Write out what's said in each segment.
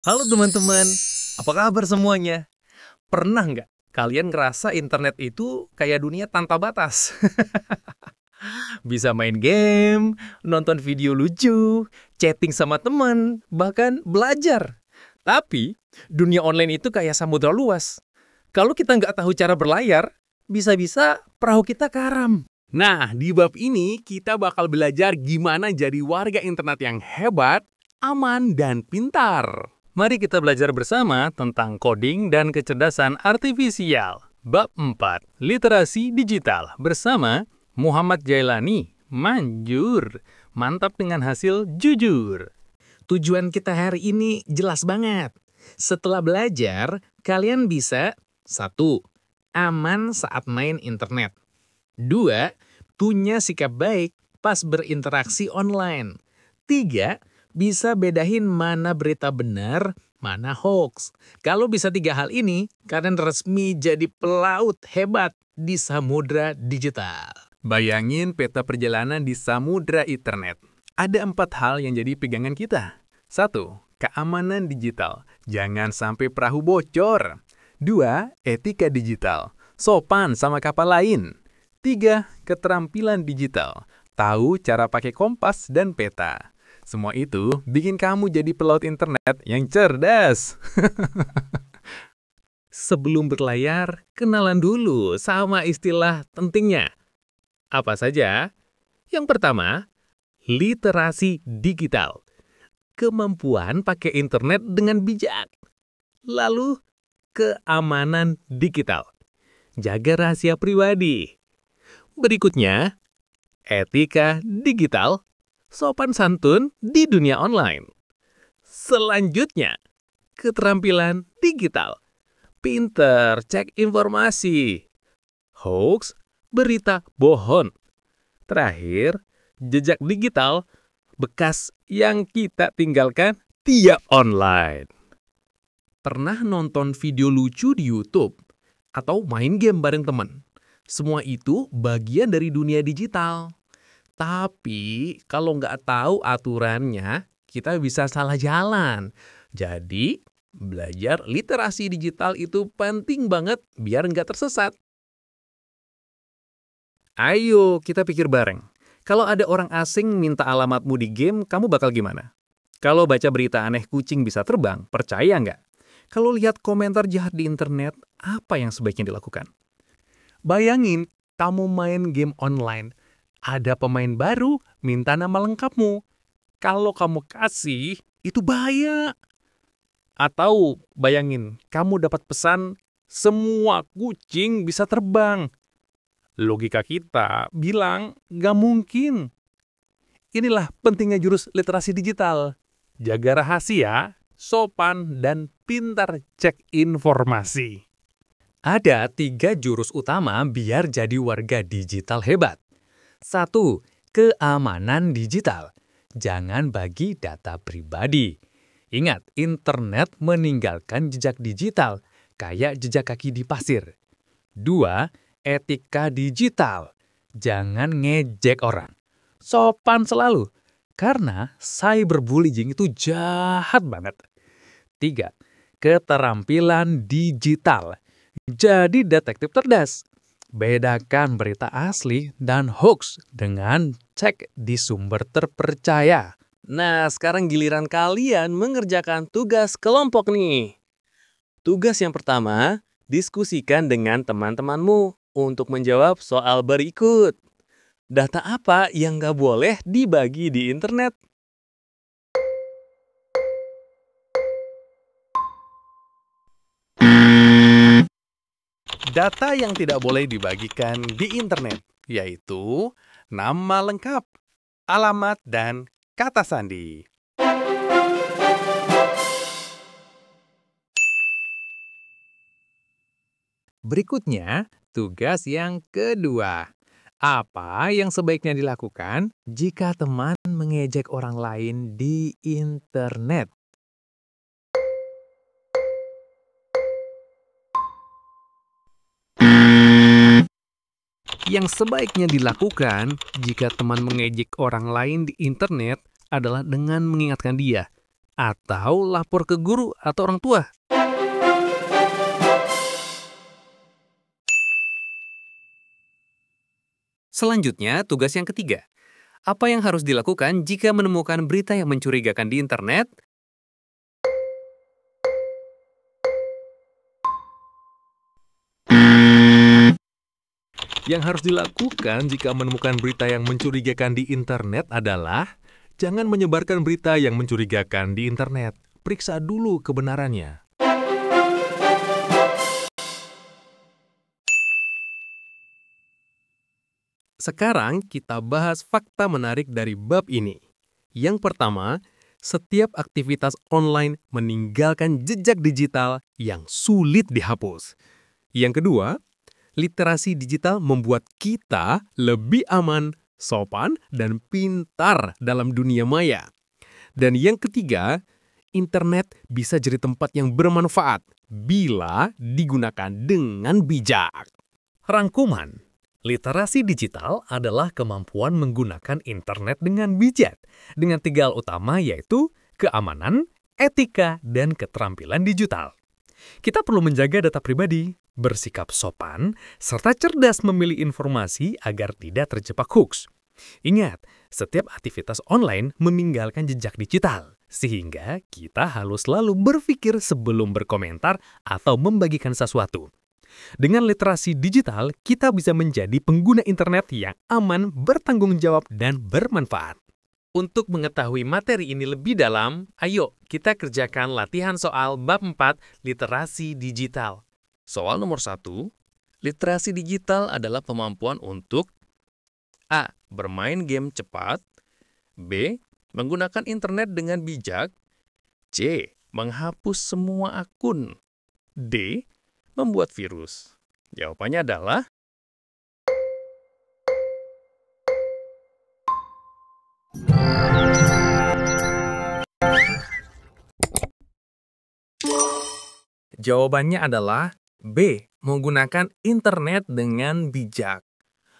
Halo teman-teman, apa kabar semuanya? Pernah nggak kalian ngerasa internet itu kayak dunia tanpa batas? Bisa main game, nonton video lucu, chatting sama teman, bahkan belajar. Tapi, dunia online itu kayak samudra luas. Kalau kita nggak tahu cara berlayar, bisa-bisa perahu kita karam. Nah, di bab ini kita bakal belajar gimana jadi warga internet yang hebat, aman, dan pintar. Mari kita belajar bersama tentang coding dan kecerdasan artifisial. Bab 4, Literasi Digital bersama Muhammad Jailani. Manjur, mantap dengan hasil jujur. Tujuan kita hari ini jelas banget. Setelah belajar, kalian bisa 1. Aman saat main internet. 2. Punya sikap baik pas berinteraksi online. 3. Bisa bedain mana berita benar, mana hoax. Kalau bisa 3 hal ini, kalian resmi jadi pelaut hebat di samudra digital. Bayangin peta perjalanan di samudra internet. Ada 4 hal yang jadi pegangan kita. 1. Keamanan digital. Jangan sampai perahu bocor. 2. Etika digital. Sopan sama kapal lain. 3. Keterampilan digital. Tahu cara pakai kompas dan peta. Semua itu bikin kamu jadi pelaut internet yang cerdas. Sebelum berlayar, kenalan dulu sama istilah pentingnya. Apa saja? Yang pertama, literasi digital. Kemampuan pakai internet dengan bijak. Lalu, keamanan digital. Jaga rahasia pribadi. Berikutnya, etika digital. Sopan santun di dunia online. Selanjutnya, keterampilan digital. Pinter cek informasi. Hoax, berita bohong. Terakhir, jejak digital, bekas yang kita tinggalkan tiap online. Pernah nonton video lucu di YouTube? Atau main game bareng teman? Semua itu bagian dari dunia digital. Tapi kalau nggak tahu aturannya, kita bisa salah jalan. Jadi, belajar literasi digital itu penting banget biar nggak tersesat. Ayo kita pikir bareng. Kalau ada orang asing minta alamatmu di game, kamu bakal gimana? Kalau baca berita aneh kucing bisa terbang, percaya nggak? Kalau lihat komentar jahat di internet, apa yang sebaiknya dilakukan? Bayangin, kamu main game online. Ada pemain baru minta nama lengkapmu. Kalau kamu kasih, itu bahaya. Atau bayangin, kamu dapat pesan, semua kucing bisa terbang. Logika kita bilang, gak mungkin. Inilah pentingnya jurus literasi digital. Jaga rahasia, sopan, dan pintar cek informasi. Ada 3 jurus utama biar jadi warga digital hebat. 1. Keamanan digital. Jangan bagi data pribadi. Ingat, internet meninggalkan jejak digital, kayak jejak kaki di pasir. 2. Etika digital. Jangan ngejek orang. Sopan selalu, karena cyberbullying itu jahat banget. 3. Keterampilan digital. Jadi detektif cerdas. Bedakan berita asli dan hoax dengan cek di sumber terpercaya. Nah, sekarang giliran kalian mengerjakan tugas kelompok nih. Tugas yang pertama, diskusikan dengan teman-temanmu untuk menjawab soal berikut. Data apa yang nggak boleh dibagi di internet? Data yang tidak boleh dibagikan di internet, yaitu nama lengkap, alamat, dan kata sandi. Berikutnya, tugas yang kedua. Apa yang sebaiknya dilakukan jika teman mengejek orang lain di internet? Yang sebaiknya dilakukan jika teman mengejek orang lain di internet adalah dengan mengingatkan dia atau lapor ke guru atau orang tua. Selanjutnya, tugas yang ketiga. Apa yang harus dilakukan jika menemukan berita yang mencurigakan di internet? Yang harus dilakukan jika menemukan berita yang mencurigakan di internet adalah jangan menyebarkan berita yang mencurigakan di internet. Periksa dulu kebenarannya. Sekarang kita bahas fakta menarik dari bab ini. Yang pertama, setiap aktivitas online meninggalkan jejak digital yang sulit dihapus. Yang kedua, literasi digital membuat kita lebih aman, sopan, dan pintar dalam dunia maya. Dan yang ketiga, internet bisa jadi tempat yang bermanfaat bila digunakan dengan bijak. Rangkuman. Literasi digital adalah kemampuan menggunakan internet dengan bijak, dengan 3 hal utama yaitu keamanan, etika, dan keterampilan digital. Kita perlu menjaga data pribadi, bersikap sopan, serta cerdas memilih informasi agar tidak terjebak hoax. Ingat, setiap aktivitas online meninggalkan jejak digital, sehingga kita harus selalu berpikir sebelum berkomentar atau membagikan sesuatu. Dengan literasi digital, kita bisa menjadi pengguna internet yang aman, bertanggung jawab, dan bermanfaat. Untuk mengetahui materi ini lebih dalam, ayo kita kerjakan latihan soal bab 4 literasi digital. Soal nomor 1, literasi digital adalah kemampuan untuk A. Bermain game cepat, B. Menggunakan internet dengan bijak, C. Menghapus semua akun, D. Membuat virus. Jawabannya adalah B. Menggunakan internet dengan bijak.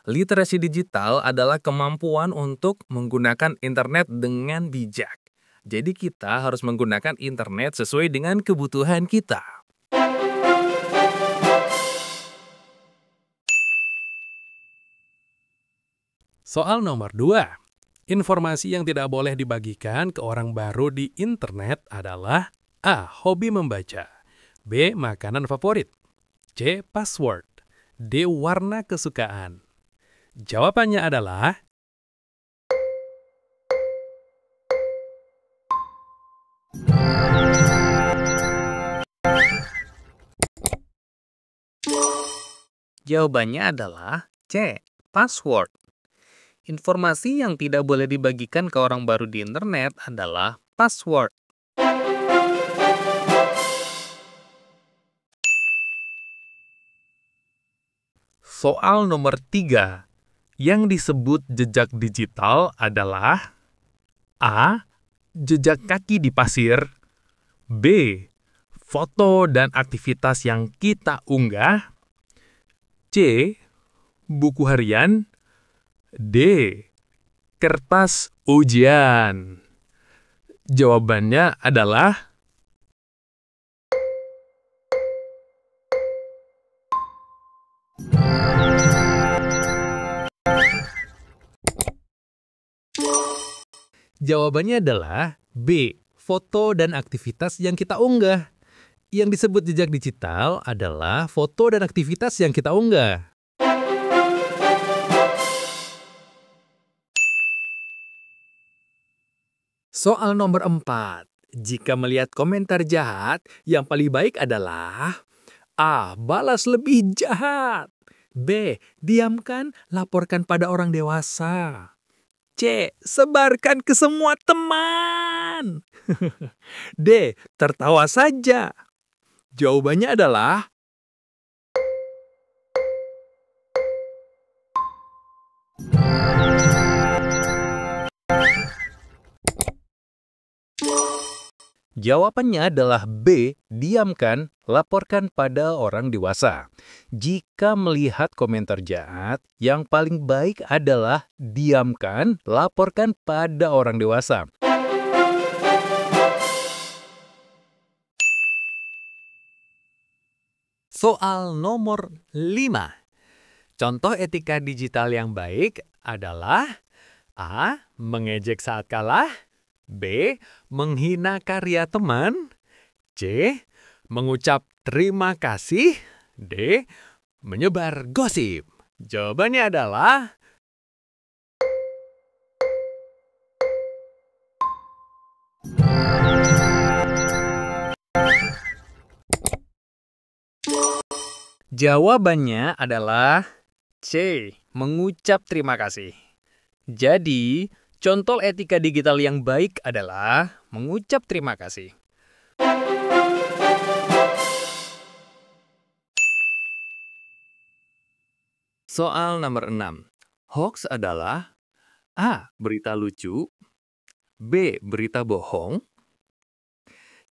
Literasi digital adalah kemampuan untuk menggunakan internet dengan bijak. Jadi kita harus menggunakan internet sesuai dengan kebutuhan kita. Soal nomor 2. Informasi yang tidak boleh dibagikan ke orang baru di internet adalah A. Hobi membaca, B. Makanan favorit, C. Password, D. Warna kesukaan. Jawabannya adalah C. Password. Informasi yang tidak boleh dibagikan ke orang baru di internet adalah password. soal nomor 3. Yang disebut jejak digital adalah A. Jejak kaki di pasir, B. Foto dan aktivitas yang kita unggah, C. Buku harian, D. Kertas ujian. Jawabannya adalah B. Foto dan aktivitas yang kita unggah. Yang disebut jejak digital adalah foto dan aktivitas yang kita unggah. Soal nomor 4. Jika melihat komentar jahat, yang paling baik adalah A. Balas lebih jahat, B. Diamkan, laporkan pada orang dewasa, C. Sebarkan ke semua teman, D. Tertawa saja. Jawabannya adalah B. Diamkan, laporkan pada orang dewasa. Jika melihat komentar jahat, yang paling baik adalah diamkan, laporkan pada orang dewasa. Soal nomor 5. Contoh etika digital yang baik adalah A. Mengejek saat kalah, B. Menghina karya teman, C. Mengucap terima kasih, D. Menyebar gosip. Jawabannya adalah C. Mengucap terima kasih. Jadi, contoh etika digital yang baik adalah mengucap terima kasih. Soal nomor 6. Hoax adalah A. Berita lucu, B. Berita bohong,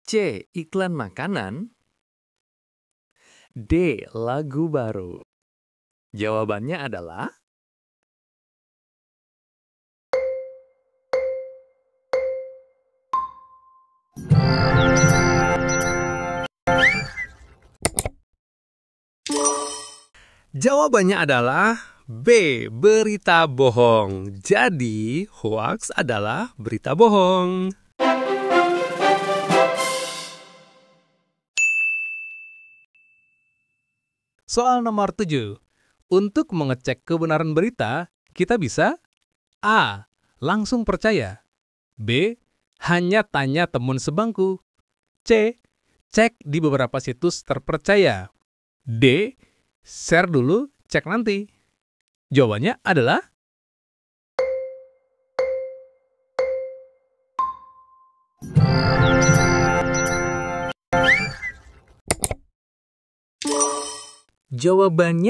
C. Iklan makanan, D. Lagu baru. Jawabannya adalah B. Berita bohong. Jadi, hoax adalah berita bohong. Soal nomor 7. Untuk mengecek kebenaran berita, kita bisa A. Langsung percaya, B. Hanya tanya teman sebangku, C. Cek di beberapa situs terpercaya, D. Share dulu, cek nanti. Jawabannya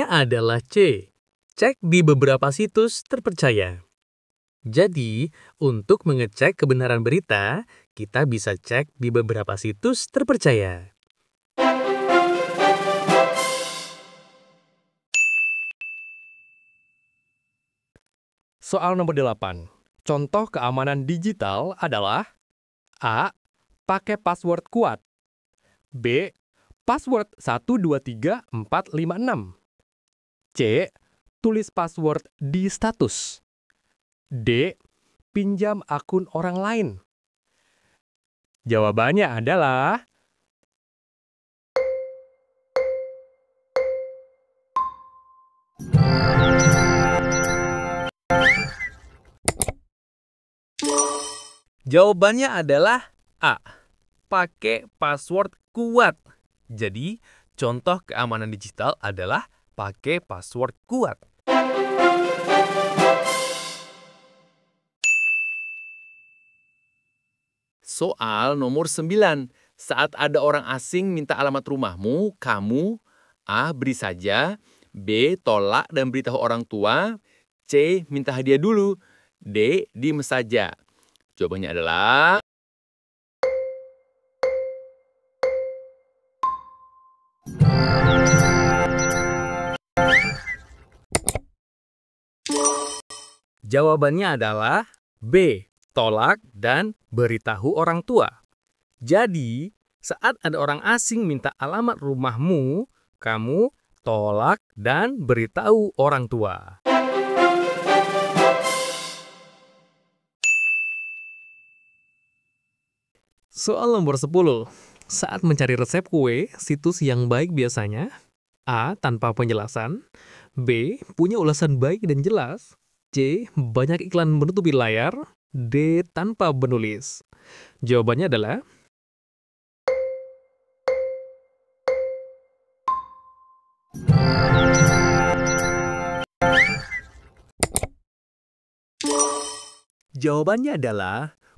adalah C. Cek di beberapa situs terpercaya. Jadi, untuk mengecek kebenaran berita, kita bisa cek di beberapa situs terpercaya. Soal nomor 8. Contoh keamanan digital adalah A. Pakai password kuat, B. Password 123456, C. Tulis password di status, D. Pinjam akun orang lain. Jawabannya adalah A. Pakai password kuat. Jadi, contoh keamanan digital adalah pakai password kuat. Soal nomor 9. Saat ada orang asing minta alamat rumahmu, kamu A. Beri saja, B. Tolak dan beritahu orang tua, C. Minta hadiah dulu, D. Diem saja. Jawabannya adalah B. Tolak dan beritahu orang tua. Jadi, saat ada orang asing minta alamat rumahmu, kamu tolak dan beritahu orang tua. Soal nomor 10. Saat mencari resep kue, situs yang baik biasanya A. Tanpa penjelasan, B. Punya ulasan baik dan jelas, C. Banyak iklan menutupi layar, D. Tanpa menulis. Jawabannya adalah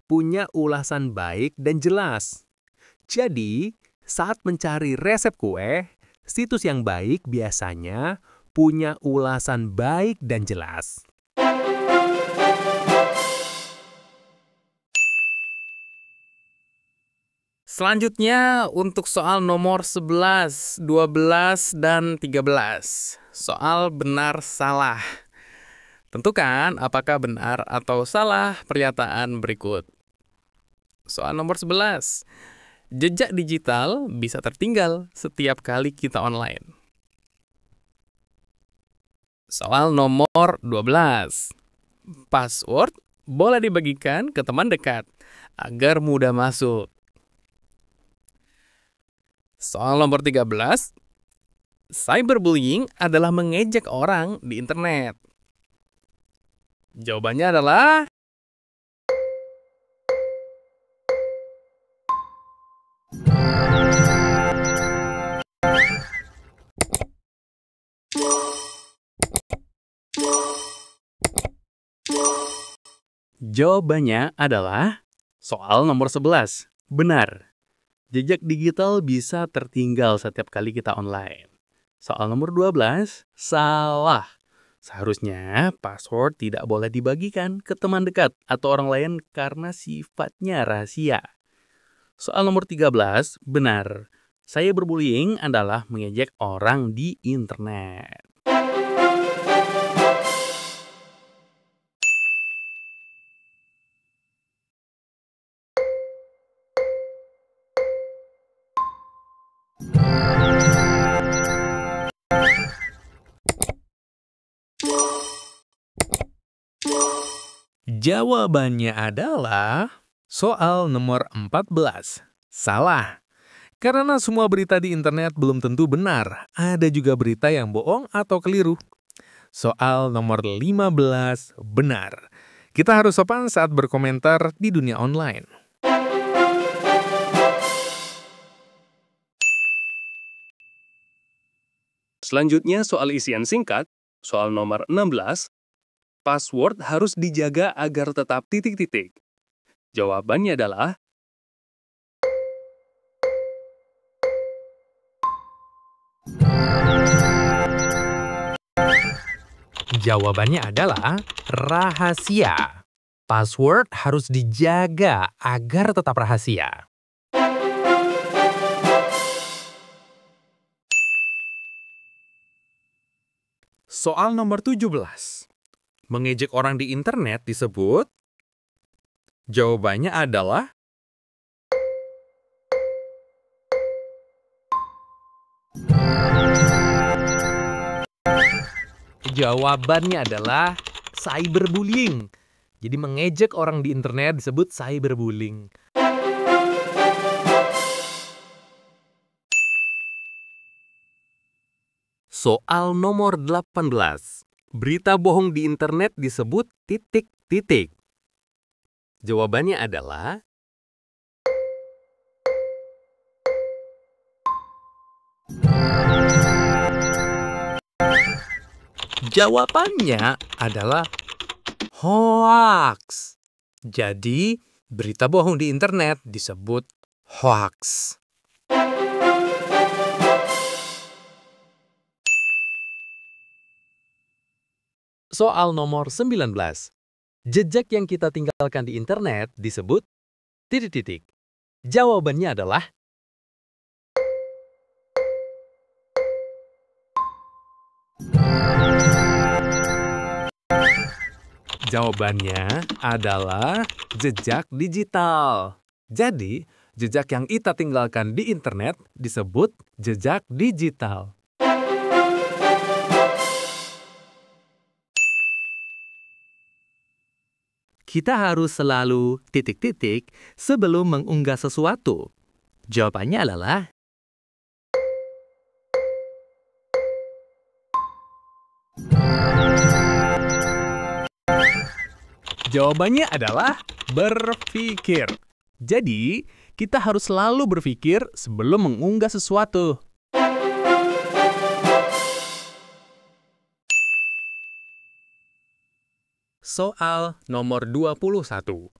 punya ulasan baik dan jelas. Jadi, saat mencari resep kue, situs yang baik biasanya punya ulasan baik dan jelas. Selanjutnya untuk soal nomor 11, 12, dan 13. Soal benar salah. Tentukan apakah benar atau salah pernyataan berikut. Soal nomor 11. Jejak digital bisa tertinggal setiap kali kita online. Soal nomor 12. Password boleh dibagikan ke teman dekat agar mudah masuk. Soal nomor 13. Cyberbullying adalah mengejek orang di internet. Jawabannya adalah soal nomor 11. Benar. Jejak digital bisa tertinggal setiap kali kita online. Soal nomor 12. Salah. Seharusnya password tidak boleh dibagikan ke teman dekat atau orang lain karena sifatnya rahasia. Soal nomor 13. Benar. Cyberbullying adalah mengejek orang di internet. Jawabannya adalah soal nomor 14. Salah. Karena semua berita di internet belum tentu benar. Ada juga berita yang bohong atau keliru. Soal nomor 15. Benar. Kita harus sopan saat berkomentar di dunia online. Selanjutnya soal isian singkat, soal nomor 16, password harus dijaga agar tetap titik-titik. Jawabannya adalah rahasia. Password harus dijaga agar tetap rahasia. Soal nomor 17. Mengejek orang di internet disebut? Jawabannya adalah cyberbullying. Jadi mengejek orang di internet disebut cyberbullying. Soal nomor 18. Berita bohong di internet disebut titik-titik. Jawabannya adalah hoax. Jadi, berita bohong di internet disebut hoax. Soal nomor 19. Jejak yang kita tinggalkan di internet disebut titik-titik. Jawabannya adalah jejak digital. Jadi, jejak yang kita tinggalkan di internet disebut jejak digital. Kita harus selalu titik-titik sebelum mengunggah sesuatu. Jawabannya adalah berpikir. Jadi, kita harus selalu berpikir sebelum mengunggah sesuatu. Soal nomor 21.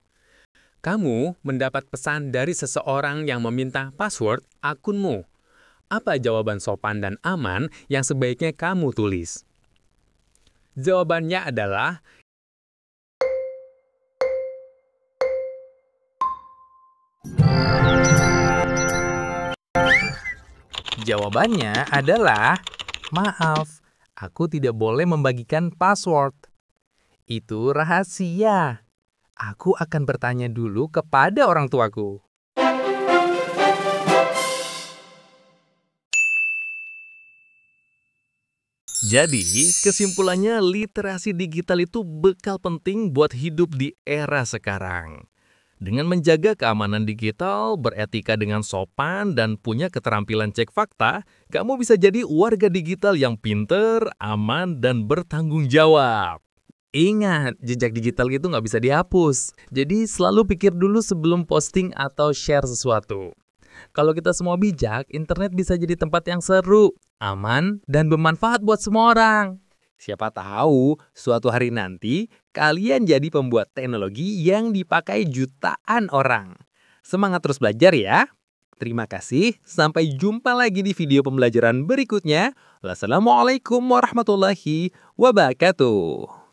Kamu mendapat pesan dari seseorang yang meminta password akunmu. Apa jawaban sopan dan aman yang sebaiknya kamu tulis? Jawabannya adalah maaf, aku tidak boleh membagikan password. Itu rahasia. Aku akan bertanya dulu kepada orang tuaku. Jadi, kesimpulannya literasi digital itu bekal penting buat hidup di era sekarang. Dengan menjaga keamanan digital, beretika dengan sopan, dan punya keterampilan cek fakta, kamu bisa jadi warga digital yang pinter, aman, dan bertanggung jawab. Ingat, jejak digital itu nggak bisa dihapus. Jadi selalu pikir dulu sebelum posting atau share sesuatu. Kalau kita semua bijak, internet bisa jadi tempat yang seru, aman, dan bermanfaat buat semua orang. Siapa tahu suatu hari nanti kalian jadi pembuat teknologi yang dipakai jutaan orang. Semangat terus belajar ya. Terima kasih, sampai jumpa lagi di video pembelajaran berikutnya. Wassalamualaikum warahmatullahi wabarakatuh.